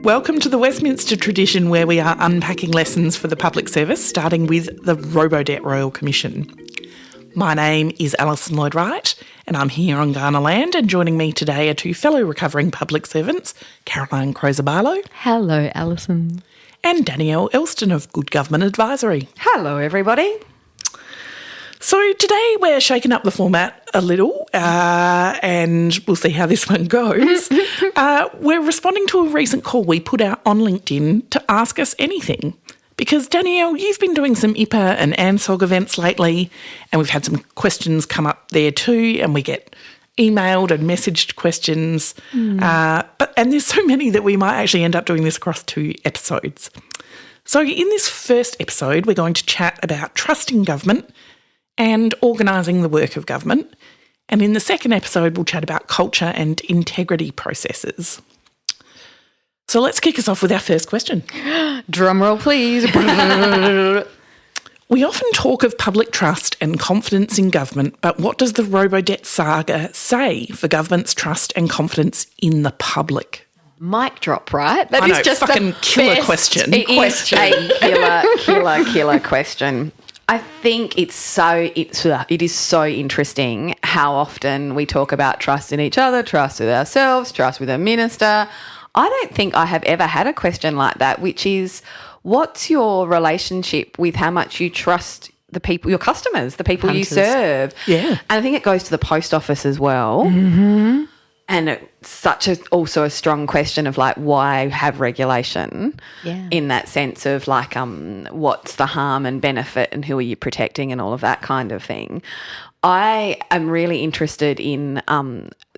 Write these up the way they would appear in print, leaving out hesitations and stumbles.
Welcome to the Westminster tradition, where we are unpacking lessons for the public service, starting with the Robo-Debt Royal Commission. My name is Alison Lloyd-Wright, and I'm here on Kaurna land, and joining me today are two fellow recovering public servants, Caroline Crozer-Barlow. Hello, Alison. And Danielle Elston of Good Government Advisory. Hello, everybody. So today we're shaking up the format a little, and we'll see how this one goes. We're responding to a recent call we put out on LinkedIn to ask us anything. Because, Danielle, you've been doing some IPA and ANSOG events lately, and we've had some questions come up there too, and we get emailed and messaged questions. And there's so many that we might actually end up doing this across 2 episodes. So in this first episode, we're going to chat about trusting government and organising the work of government. And in the second episode, we'll chat about culture and integrity processes. So let's kick us off with our first question. Drum roll, please. We often talk of public trust and confidence in government, but what does the Robo-Debt saga say for government's trust and confidence in the public? Mic drop, right? That I is know, just fucking the killer best question. It is a killer question. I think it is so interesting how often we talk about trust in each other, trust with ourselves, trust with a minister. I don't think I have ever had a question like that, which is, what's your relationship with how much you trust the people, your customers, the people you serve? Yeah. And I think it goes to the post office as well. Mm-hmm. And it's also a strong question of like, why have regulation in that sense of like, what's the harm and benefit and who are you protecting and all of that kind of thing. I am really interested in,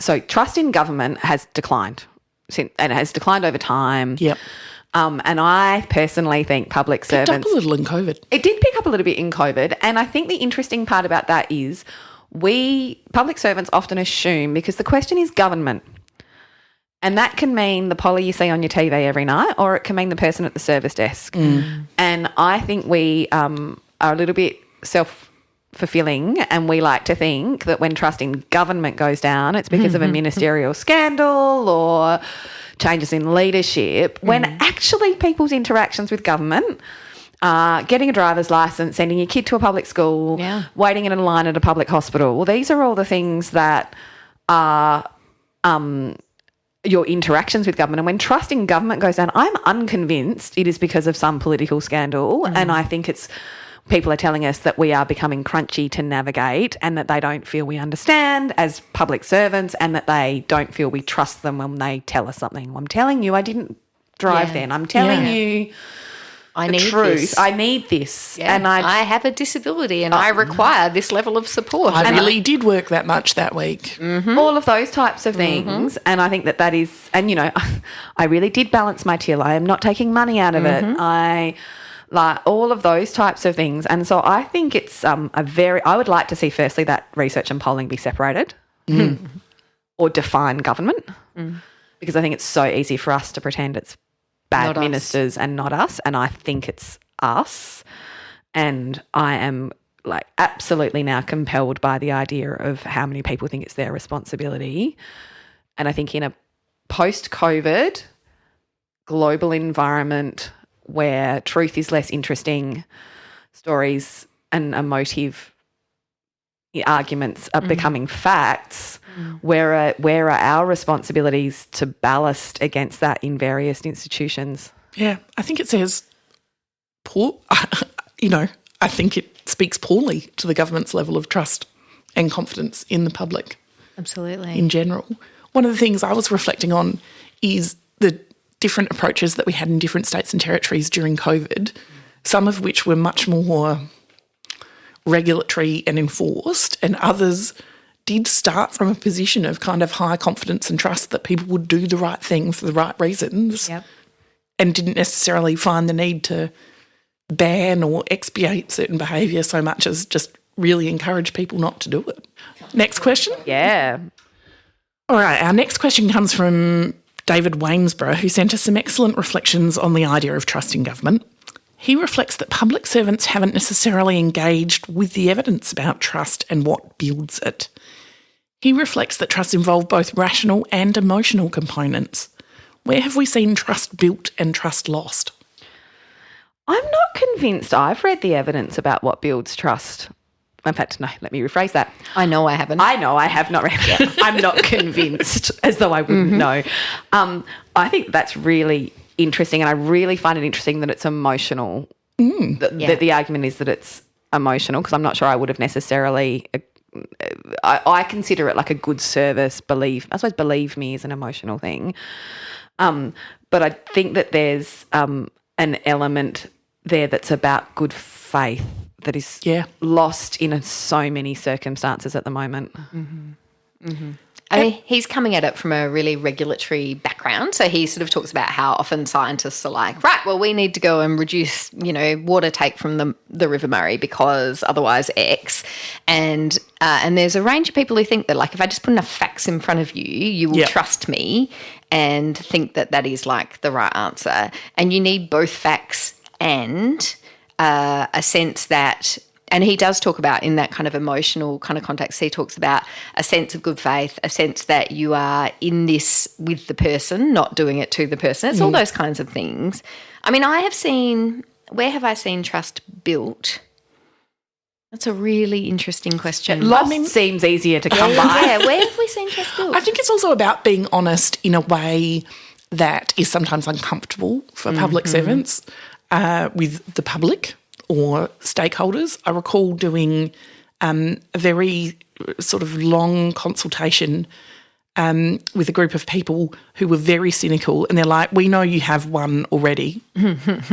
so trust in government has declined and has declined over time. Yep. And I personally think public servants... Picked up a little in COVID. It did pick up a little bit in COVID. And I think the interesting part about that is public servants often assume, because the question is government, and that can mean the poly you see on your TV every night, or it can mean the person at the service desk. And I think we are a little bit self-fulfilling, and we like to think that when trust in government goes down, it's because of a ministerial scandal or changes in leadership, when actually people's interactions with government, getting a driver's licence, sending your kid to a public school, waiting in a line at a public hospital. Well, these are all the things that are your interactions with government. And when trust in government goes down, I'm unconvinced it is because of some political scandal. And I think people are telling us that we are becoming crunchy to navigate, and that they don't feel we understand as public servants, and that they don't feel we trust them when they tell us something. I'm telling you, I didn't drive then. I'm telling you... I need truth. this. I need this. Yeah. And I have a disability and I require this level of support. I really did work that much that week. All of those types of things. And I think that is, and, you know, I really did balance my till. I am not taking money out of it. I like all of those types of things. And so I think it's I would like to see firstly that research and polling be separated or define government, because I think it's so easy for us to pretend it's bad ministers and not us, and I think it's us. And I am like absolutely now compelled by the idea of how many people think it's their responsibility. And I think in a post-COVID global environment where truth is less interesting, stories and emotive arguments are becoming facts, where are our responsibilities to ballast against that in various institutions? Yeah, I think it says poor, I think it speaks poorly to the government's level of trust and confidence in the public. Absolutely. In general. One of the things I was reflecting on is the different approaches that we had in different states and territories during COVID, some of which were much more regulatory and enforced, and others did start from a position of kind of high confidence and trust that people would do the right thing for the right reasons, and didn't necessarily find the need to ban or expiate certain behaviour so much as just really encourage people not to do it. Next question? Yeah. All right, our next question comes from David Wainsborough, who sent us some excellent reflections on the idea of trust in government. He reflects that public servants haven't necessarily engaged with the evidence about trust and what builds it. He reflects that trust involves both rational and emotional components. Where have we seen trust built and trust lost? I'm not convinced I've read the evidence about what builds trust. In fact, no, let me rephrase that. I know I haven't. I know I have not read it. I'm not convinced, as though I wouldn't know. I think that's really interesting, and I really find it interesting that it's emotional. The argument is that it's emotional, because I'm not sure I would have necessarily I consider it like a good service. Believe me is an emotional thing. But I think that there's an element there that's about good faith that is lost in so many circumstances at the moment. I mean, he's coming at it from a really regulatory background. So he sort of talks about how often scientists are like, right, well, we need to go and reduce, water take from the River Murray because otherwise X. And there's a range of people who think that, like, if I just put enough facts in front of you, you will trust me and think that that is, like, the right answer. And you need both facts and a sense that, and he does talk about in that kind of emotional kind of context, he talks about a sense of good faith, a sense that you are in this with the person, not doing it to the person. It's all those kinds of things. I mean, where have I seen trust built? That's a really interesting question. Lost seems easier to come by. Yeah, where have we seen trust built? I think it's also about being honest in a way that is sometimes uncomfortable for public servants with the public or stakeholders. I recall doing a very sort of long consultation with a group of people who were very cynical, and they're like, we know you have one already.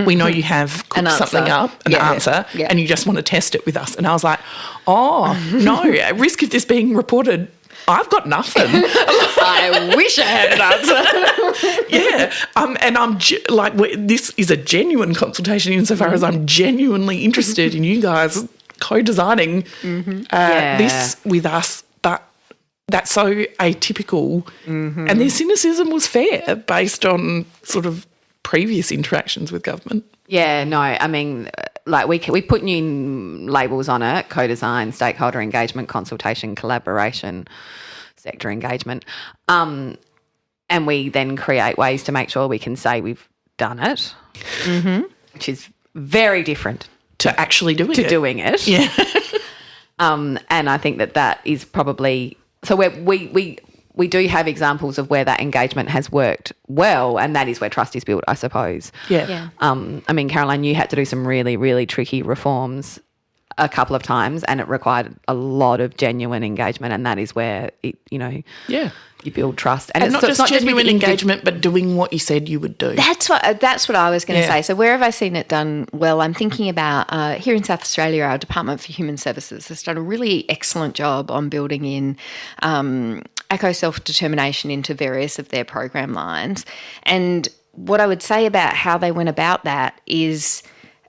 We know you have cooked something up, an answer, and you just want to test it with us. And I was like, oh, no, at risk of this being reported, I've got nothing. I wish I had an answer. And I'm this is a genuine consultation insofar as I'm genuinely interested in you guys co-designing this with us, but that's so atypical. And their cynicism was fair based on sort of previous interactions with government. Yeah, no, I mean, like we put new labels on it: co-design, stakeholder engagement, consultation, collaboration, sector engagement, and we then create ways to make sure we can say we've done it, which is very different to actually doing it. Yeah. And I think that is probably so. We do have examples of where that engagement has worked well, and that is where trust is built, I suppose. Yeah. I mean, Caroline, you had to do some really, really tricky reforms a couple of times, and it required a lot of genuine engagement, and that is where you build trust. And it's not just genuine engagement, but doing what you said you would do. That's what I was going to say. So where have I seen it done well? I'm thinking about here in South Australia, our Department for Human Services has done a really excellent job on building in eco self-determination into various of their program lines. And what I would say about how they went about that is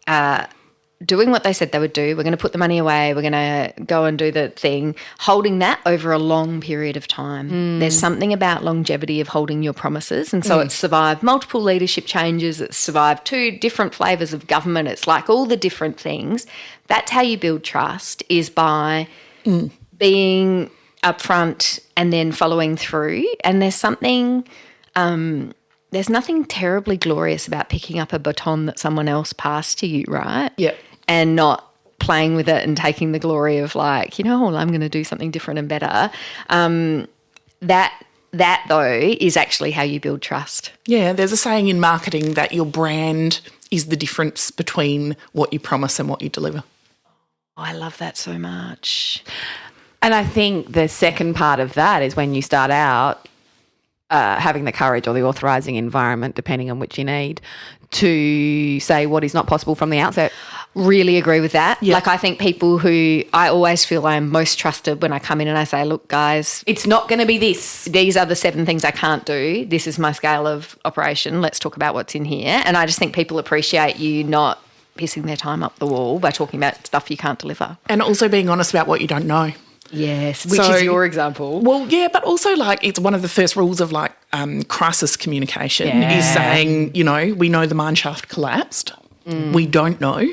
doing what they said they would do. We're going to put the money away. We're going to go and do the thing, holding that over a long period of time. There's something about longevity of holding your promises. And so it's survived multiple leadership changes. It's survived 2 different flavours of government. It's like all the different things. That's how you build trust, is by being upfront and then following through. And there's nothing terribly glorious about picking up a baton that someone else passed to you, right? Yeah. And not playing with it and taking the glory of, like, well, I'm going to do something different and better. That though is actually how you build trust. Yeah, there's a saying in marketing that your brand is the difference between what you promise and what you deliver. Oh, I love that so much. And I think the second part of that is when you start out having the courage or the authorising environment, depending on which you need, to say what is not possible from the outset. Really agree with that. Yeah. Like, I think people who I always feel I'm most trusted when I come in and I say, look, guys, it's not going to be this. These are the 7 things I can't do. This is my scale of operation. Let's talk about what's in here. And I just think people appreciate you not pissing their time up the wall by talking about stuff you can't deliver. And also being honest about what you don't know. Yes, which is your example. Well, yeah, but also, like, it's one of the first rules of, like, crisis communication is saying, we know the mine shaft collapsed. We don't know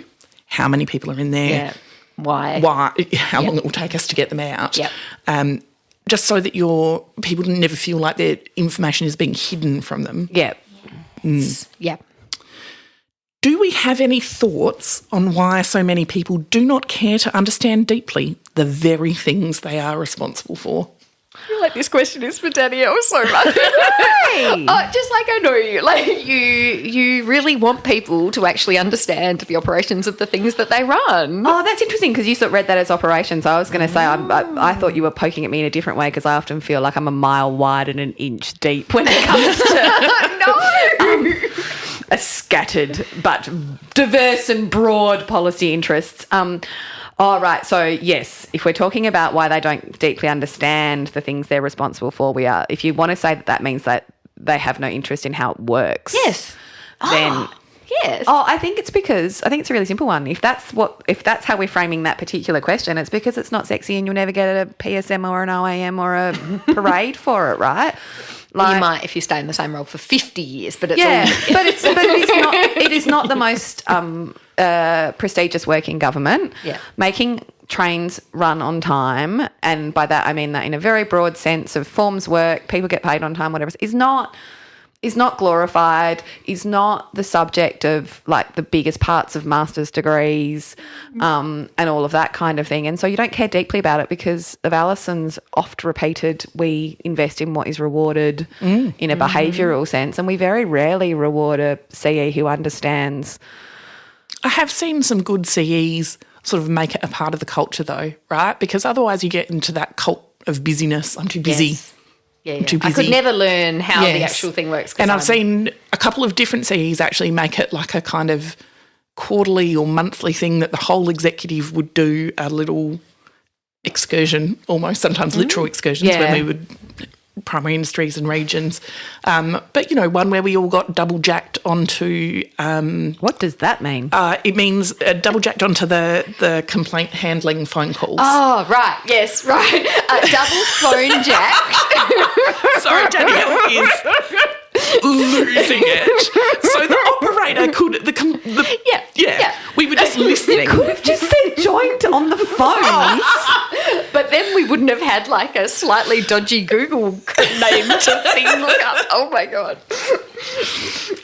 how many people are in there. Why, how long it will take us to get them out. Yep. Just so that your people never feel like their information is being hidden from them. Yeah. Yes. Yeah. Do we have any thoughts on why so many people do not care to understand deeply the very things they are responsible for? I feel like this question is for Danielle so much. Hey. Just like I know you, like you really want people to actually understand the operations of the things that they run. Oh, that's interesting because you sort of read that as operations. I was going to say I thought you were poking at me in a different way because I often feel like I'm a mile wide and an inch deep when it comes to a scattered but diverse and broad policy interests. All right. So, yes, if we're talking about why they don't deeply understand the things they're responsible for, we are. If you want to say that means that they have no interest in how it works. Yes. Then yes. I think it's a really simple one. If that's how we're framing that particular question, it's because it's not sexy and you'll never get a PSM or an OAM or a parade for it, right? You might if you stay in the same role for 50 years, but it's it is not the most prestigious work in government. Yeah. Making trains run on time, and by that I mean that in a very broad sense of forms work, people get paid on time, whatever, is not glorified, is not the subject of like the biggest parts of master's degrees and all of that kind of thing. And so you don't care deeply about it because of Alison's oft repeated, we invest in what is rewarded in a behavioural sense, and we very rarely reward a CE who understands. I have seen some good CEs sort of make it a part of the culture though, right? Because otherwise you get into that cult of busyness. I'm too busy. Yes. Yeah. Too busy. I could never learn how the Yes. actual thing works. And I've seen a couple of different CEs actually make it like a kind of quarterly or monthly thing that the whole executive would do a little excursion, almost sometimes literal excursions when we would primary industries and regions. But, you know, one where we all got double jacked onto... What does that mean? it means double jacked onto the complaint handling phone calls. Oh, right. Yes, right. Double phone jack. Sorry, Danielle is losing it. So the operator could... we were just listening. Could have just said joined on the phone. But then we wouldn't have had like a slightly dodgy Google name to thing look up. Oh my God.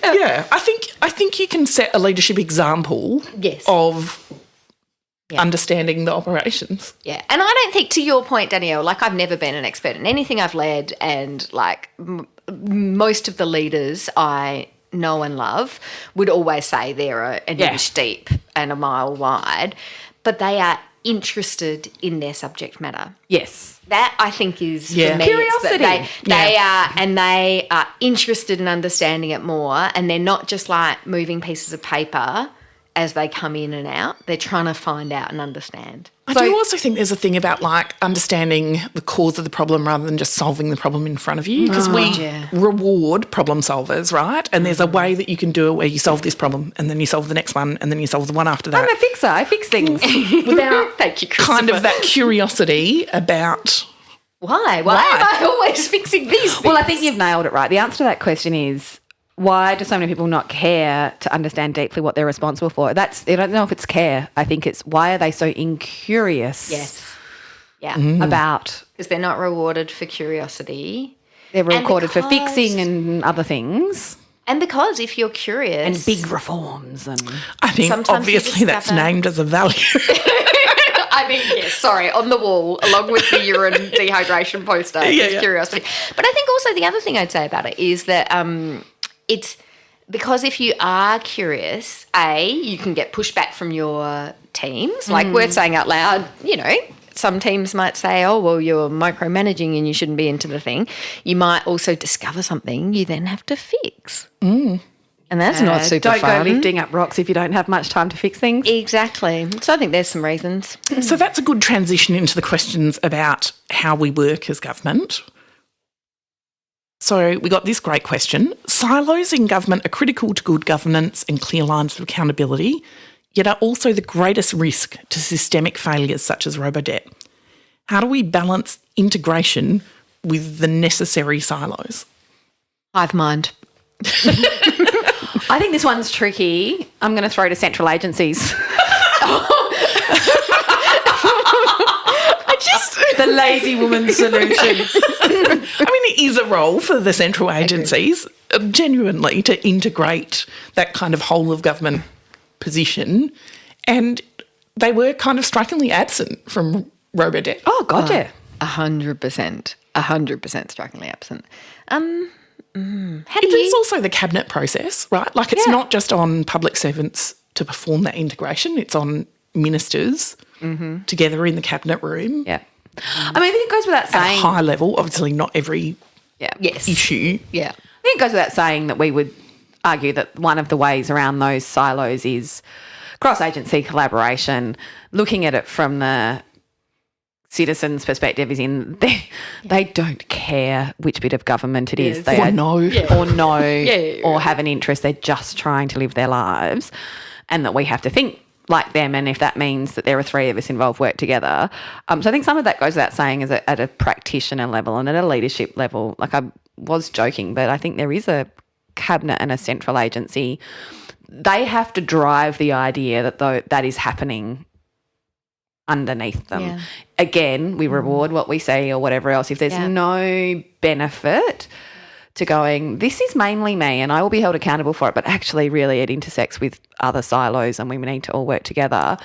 Yeah, I think you can set a leadership example of understanding the operations. Yeah, and I don't think, to your point, Danielle, like I've never been an expert in anything I've led, and like most of the leaders I know and love would always say they're an inch deep and a mile wide, but they are interested in their subject matter. Yes. That I think is for me, curiosity. They are interested in understanding it more, and they're not just like moving pieces of paper as they come in and out. They're trying to find out and understand. I do also think there's a thing about like understanding the cause of the problem rather than just solving the problem in front of you, because reward problem solvers, right? And there's a way that you can do it where you solve this problem and then you solve the next one and then you solve the one after that. I'm a fixer. I fix things. Without, thank you, Christopher. Kind of that curiosity about... Why am I always fixing these things? Well, I think you've nailed it right. The answer to that question is, why do so many people not care to understand deeply what they're responsible for? I don't know if it's care. I think it's why are they so incurious? Yes. Yeah. About... Because they're not rewarded for curiosity. They're rewarded for fixing and other things. And because if you're curious... And big reforms. And I mean, sometimes obviously that's named as a value. I mean, yes, sorry, on the wall, along with the urine dehydration poster, is curiosity. But I think also the other thing I'd say about it is that it's because if you are curious, you can get pushback from your teams. Like words saying out loud, you know, some teams might say, oh, well, you're micromanaging and you shouldn't be into the thing. You might also discover something you then have to fix. And that's not super don't fun. go lifting up rocks if you don't have much time to fix things. Exactly. So I think there's some reasons. So that's a good transition into the questions about how we work as government. So we got this great question. Silos in government are critical to good governance and clear lines of accountability, yet are also the greatest risk to systemic failures such as robo-debt. How do we balance integration with the necessary silos? Hive mind. I think this one's tricky. I'm going to throw to central agencies. I The lazy woman solution. I mean, it is a role for the central agencies, genuinely, to integrate that kind of whole of government position. And they were kind of strikingly absent from Robodebt. Oh, God, yeah. 100%. 100% strikingly absent. How do It's also the cabinet process, right? Like, it's not just on public servants to perform that integration. It's on ministers together in the cabinet room. Yeah. I mean, I think it goes without At saying. a high level, obviously not every Yes. issue. Yeah. I think it goes without saying that we would argue that one of the ways around those silos is cross-agency collaboration, looking at it from the citizens' perspective is in they don't care which bit of government it is. They Or are- no. or have an interest. They're just trying to live their lives, and that we have to think like them. And if that means that there are three of us involved, work together. So I think some of that goes without saying is at a practitioner level and at a leadership level. Like, I was joking, but I think there is a cabinet and a central agency. They have to drive the idea that that is happening underneath them. Yeah. Again, we reward what we see or whatever else. If there's no benefit to going, this is mainly me and I will be held accountable for it, but actually really it intersects with other silos and we need to all work together.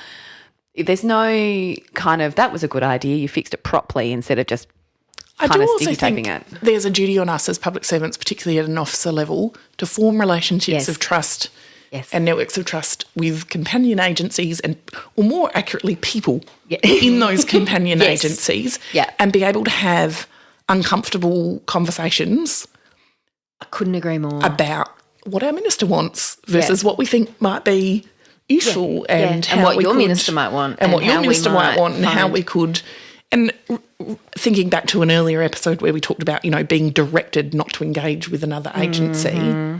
If there's no kind of, that was a good idea, you fixed it properly instead of just I kind do of also sticky-taping think it. there's a duty on us as public servants, particularly at an officer level, to form relationships Yes. of trust Yes. and networks of trust with companion agencies or more accurately, people Yeah. in those companion Yes. agencies Yeah. and be able to have uncomfortable conversations I couldn't agree more. about what our minister wants versus what we think might be useful and And how what we your could- minister might want and what and your how we minister might might want and how find- we could. And thinking back to an earlier episode where we talked about, being directed not to engage with another agency, Mm-hmm.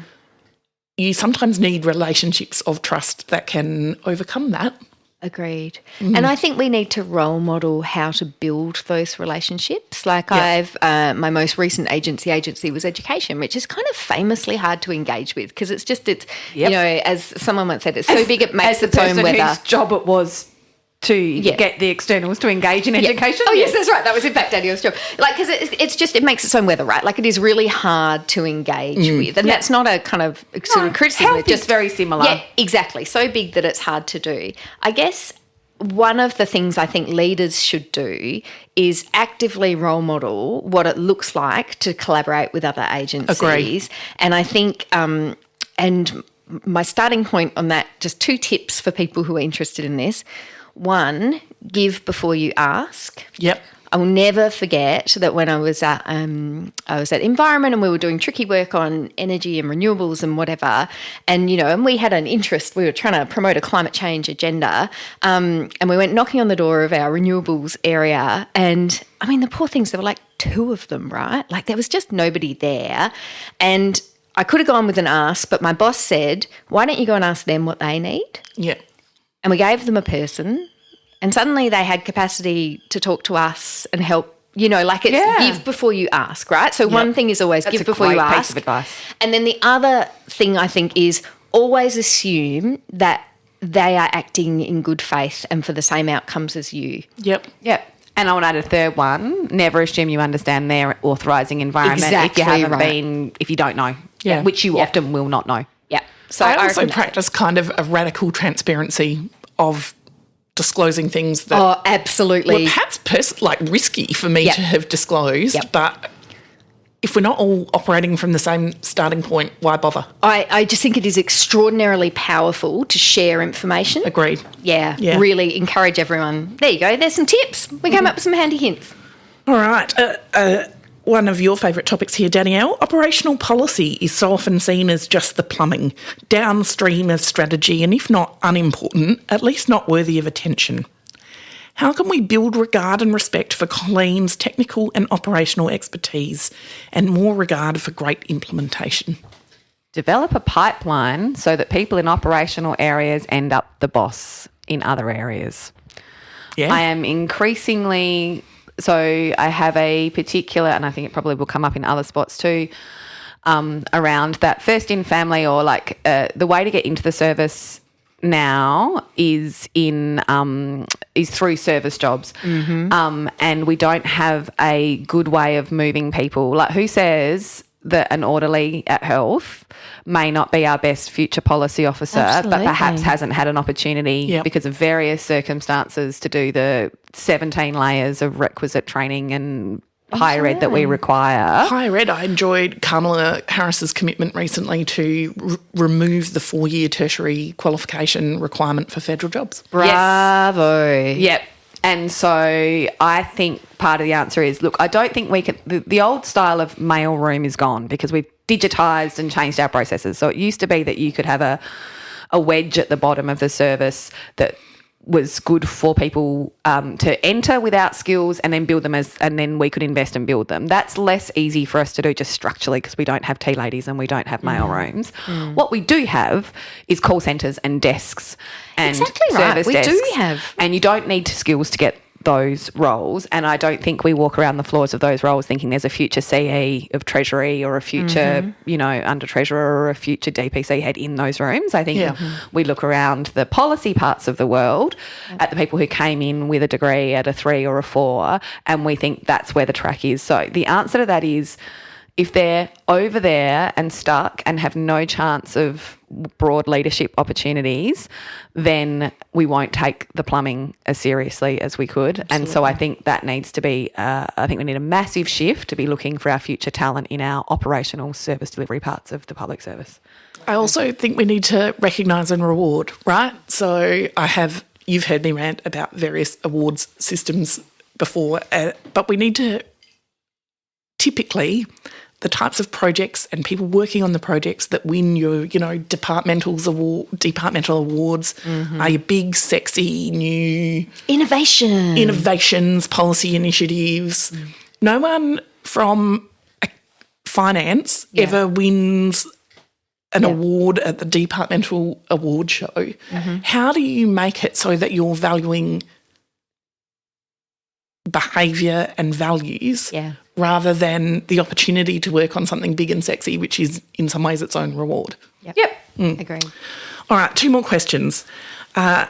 you sometimes need relationships of trust that can overcome that. Agreed. And I think we need to role model how to build those relationships. Like my most recent agency was education, which is kind of famously hard to engage with because it's as someone once said, it's so big it makes its own weather. Whose job it was to get the externals to engage in education. Oh, yes, that's right. That was in fact Daniel's job. Like, because it makes its own weather, right? Like, it is really hard to engage with. And that's not a kind of sort of criticism. Health It's just is very similar. Yeah, exactly. So big that it's hard to do. I guess one of the things I think leaders should do is actively role model what it looks like to collaborate with other agencies. Agree. And I think, and my starting point on that, just 2 tips for people who are interested in this. 1, give before you ask. Yep. I will never forget that when I was at Environment and we were doing tricky work on energy and renewables and whatever, and and we had an interest. We were trying to promote a climate change agenda, and we went knocking on the door of our renewables area, and I mean the poor things. There were like 2 of them, right? Like there was just nobody there, and I could have gone with an ask, but my boss said, "Why don't you go and ask them what they need?" Yeah. And we gave them a person, and suddenly they had capacity to talk to us and help. Give before you ask, right? So one thing is always give before you ask. Piece of advice. And then the other thing I think is always assume that they are acting in good faith and for the same outcomes as you. Yep. Yep. And I want to add a third one. Never assume you understand their authorising environment Exactly if you haven't right. if you don't know. Yeah. Which you often will not know. Yeah. So I I also reckon that's practice kind of a radical transparency of disclosing things that Oh, absolutely. were perhaps risky for me to have disclosed, Yep. but if we're not all operating from the same starting point, why bother? I just think it is extraordinarily powerful to share information. Agreed. Yeah, Yeah. really encourage everyone. There you go. There's some tips. We came up with some handy hints. All right. One of your favourite topics here, Danielle. Operational policy is so often seen as just the plumbing, downstream of strategy, and if not unimportant, at least not worthy of attention. How can we build regard and respect for Colleen's technical and operational expertise and more regard for great implementation? Develop a pipeline so that people in operational areas end up the boss in other areas. Yeah. I am increasingly... So I have a particular, and I think it probably will come up in other spots too, around that first in family or the way to get into the service now is through service jobs, and we don't have a good way of moving people. Like, who says that an orderly at health may not be our best future policy officer, but perhaps hasn't had an opportunity because of various circumstances to do the 17 layers of requisite training and higher ed that we require. Higher ed, I enjoyed Kamala Harris's commitment recently to remove the 4-year tertiary qualification requirement for federal jobs. Bravo. Yes. Yep. And so I think part of the answer is, look, I don't think we can, the old style of mailroom is gone because we've digitised and changed our processes. So it used to be that you could have a wedge at the bottom of the service that was good for people to enter without skills and then build them and then we could invest and build them. That's less easy for us to do just structurally because we don't have tea ladies and we don't have mail rooms. What we do have is call centres and desks and service desks. We do have. And you don't need skills to get those roles, and I don't think we walk around the floors of those roles thinking there's a future CE of Treasury or a future, under Treasurer or a future DPC head in those rooms. I think we look around the policy parts of the world at the people who came in with a degree at a 3 or a 4, and we think that's where the track is. So the answer to that is, if they're over there and stuck and have no chance of broad leadership opportunities, then we won't take the plumbing as seriously as we could. Absolutely. And so I think that needs to be, I think we need a massive shift to be looking for our future talent in our operational service delivery parts of the public service. I also think we need to recognise and reward, right? So you've heard me rant about various awards systems before, but we need to typically the types of projects and people working on the projects that win your, departmental awards are your big, sexy, new innovations, policy initiatives. No one from finance ever wins an award at the departmental award show. How do you make it so that you're valuing behaviour and values rather than the opportunity to work on something big and sexy, which is in some ways its own reward? Agree. All right, 2 more questions. A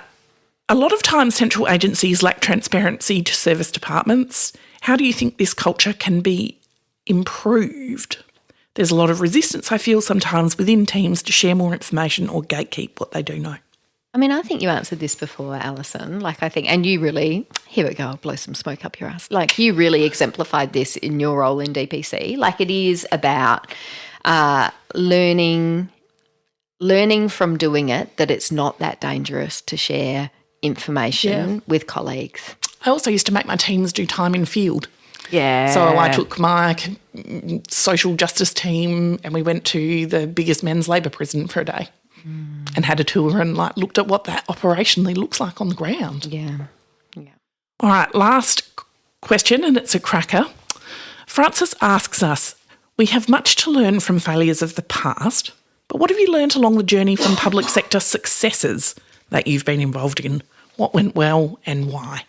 lot of times central agencies lack transparency to service departments. How do you think this culture can be improved? There's a lot of resistance, I feel, sometimes within teams to share more information or gatekeep what they do know. I mean, I think you answered this before, Alison. And you really, here we go, I'll blow some smoke up your ass. You really exemplified this in your role in DPC. It is about learning from doing it that it's not that dangerous to share information with colleagues. I also used to make my teams do time in field. Yeah. So I took my social justice team and we went to the biggest men's labour prison for a day. And had a tour and looked at what that operationally looks like on the ground. Yeah. All right, last question, and it's a cracker. Francis asks us, we have much to learn from failures of the past, but what have you learned along the journey from public sector successes that you've been involved in? What went well and why?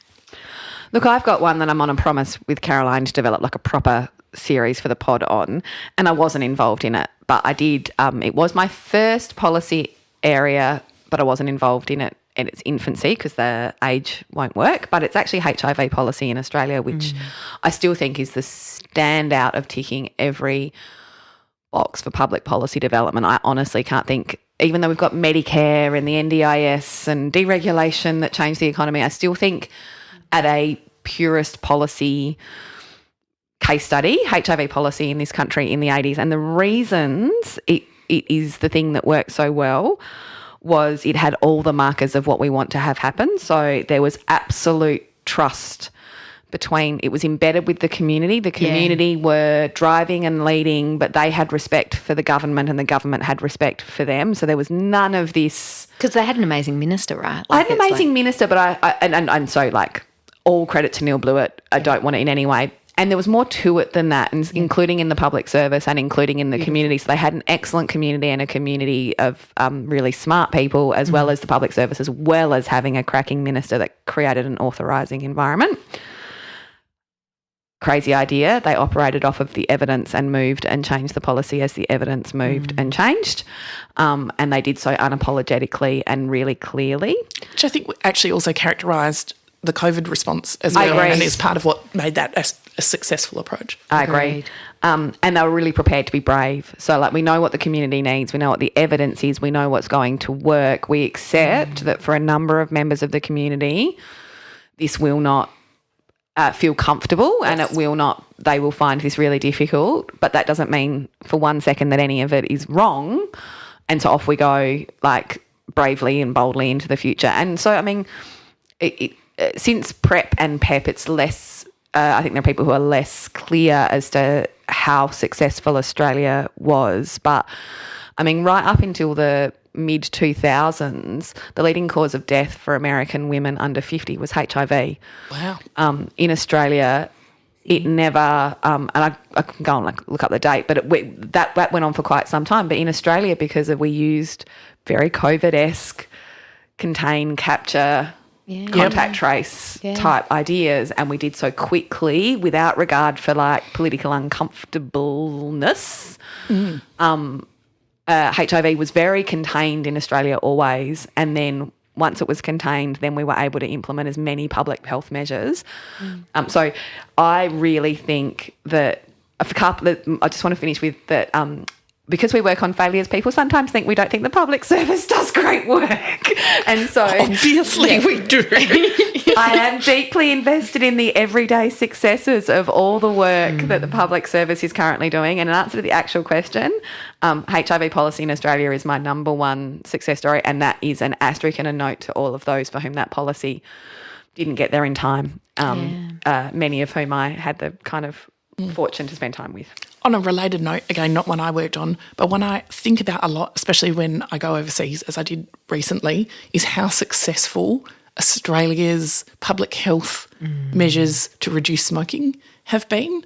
Look, I've got one that I'm on a promise with Caroline to develop a proper series for the pod on, and I wasn't involved in it, but I did. It was my first policy area, but I wasn't involved in it in its infancy because the age won't work, but it's actually HIV policy in Australia, which I still think is the standout of ticking every box for public policy development. I honestly can't think, even though we've got Medicare and the NDIS and deregulation that changed the economy, I still think at a purist policy case study, HIV policy in this country in the 80s, and the reasons it is the thing that worked so well was it had all the markers of what we want to have happen. So there was absolute trust it was embedded with the community. The community were driving and leading, but they had respect for the government and the government had respect for them. So there was none of this. Because they had an amazing minister, right? I had an amazing minister, but and so all credit to Neil Blewett. I don't want to in any way. And there was more to it than that, and including in the public service and including in the community. So they had an excellent community and a community of really smart people, as well as the public service, as well as having a cracking minister that created an authorising environment. crazy idea. They operated off of the evidence and moved and changed the policy as the evidence moved and changed. And they did so unapologetically and really clearly. Which I think actually also characterised the COVID response as well. agree. And is part of what made that a successful approach. I agree. Agreed. And they were really prepared to be brave. So, like, we know what the community needs. We know what the evidence is. We know what's going to work. We accept that for a number of members of the community, this will not feel comfortable and they will find this really difficult. But that doesn't mean for 1 second that any of it is wrong. And so off we go, like, bravely and boldly into the future. And so, I mean, since PrEP and PEP, it's less, I think there are people who are less clear as to how successful Australia was. But, I mean, right up until the mid-2000s, the leading cause of death for American women under 50 was HIV. Wow. In Australia, it never, and I can go and look up the date, but that went on for quite some time. But in Australia, because we used very COVID-esque contain, capture, contact trace type ideas, and we did so quickly without regard for like political uncomfortableness. HIV was very contained in Australia always, and then once it was contained, then we were able to implement as many public health measures. So I really think that I just want to finish with that. Because we work on failures, people sometimes think we don't think the public service does great work. And so Obviously we do. I am deeply invested in the everyday successes of all the work that the public service is currently doing. And in answer to the actual question, HIV policy in Australia is my number one success story, and that is an asterisk and a note to all of those for whom that policy didn't get there in time, many of whom I had the kind of fortune to spend time with. On a related note, again, not one I worked on, but one I think about a lot, especially when I go overseas, as I did recently, is how successful Australia's public health measures to reduce smoking have been.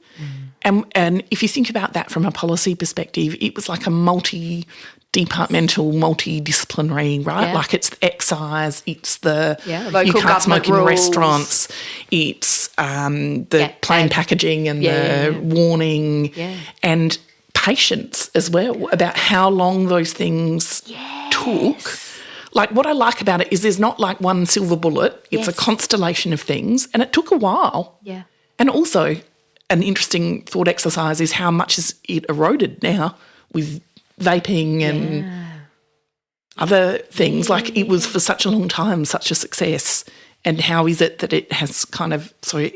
And if you think about that from a policy perspective, it was like a multi-departmental, multidisciplinary, right? Yeah. Like it's the excise, it's the local you can't smoke in government rules. restaurants, it's the plain packaging and the warning and patience as well about how long those things took. Like what I like about it is there's not like one silver bullet. It's a constellation of things, and it took a while. Yeah. And also an interesting thought exercise is how much is it eroded now with vaping and other things. Like it was for such a long time such a success, and how is it that it has kind of so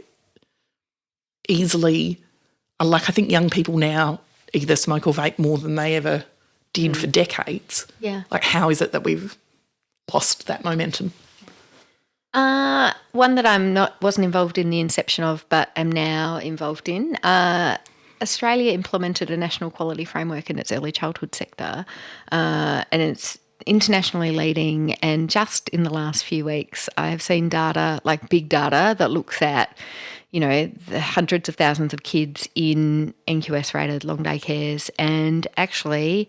easily, like I think young people now either smoke or vape more than they ever did for decades. Yeah. Like how is it that we've lost that momentum? One that wasn't involved in the inception of, but am now involved in. Australia implemented a national quality framework in its early childhood sector, and it's internationally leading. And just in the last few weeks, I have seen data, like big data, that looks at, the hundreds of thousands of kids in NQS-rated long day cares, and actually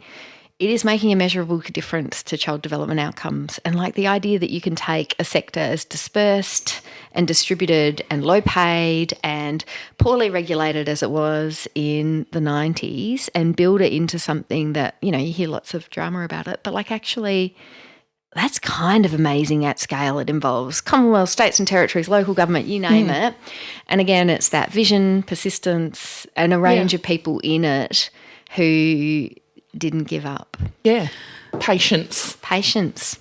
it is making a measurable difference to child development outcomes. And like the idea that you can take a sector as dispersed and distributed and low paid and poorly regulated as it was in the 90s and build it into something that, you hear lots of drama about it, but like actually that's kind of amazing at scale. It involves Commonwealth, states and territories, local government, you name it. And again, it's that vision, persistence and a range of people in it who didn't give up. Yeah. Patience,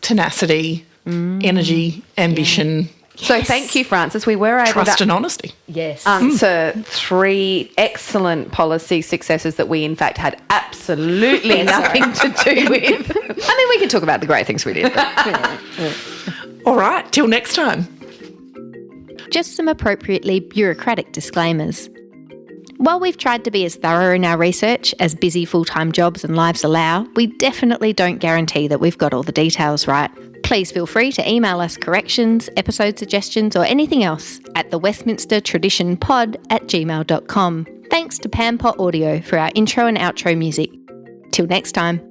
tenacity, energy, ambition. So thank you, Frances. We were able trust to and honesty. Yes. answer 3 excellent policy successes that we, in fact, had absolutely nothing to do with. I mean, we could talk about the great things we did. But, All right. Till next time. Just some appropriately bureaucratic disclaimers. While we've tried to be as thorough in our research as busy full-time jobs and lives allow, we definitely don't guarantee that we've got all the details right. Please feel free to email us corrections, episode suggestions or anything else at thewestminstertraditionpod@gmail.com. Thanks to Pampot Audio for our intro and outro music. Till next time.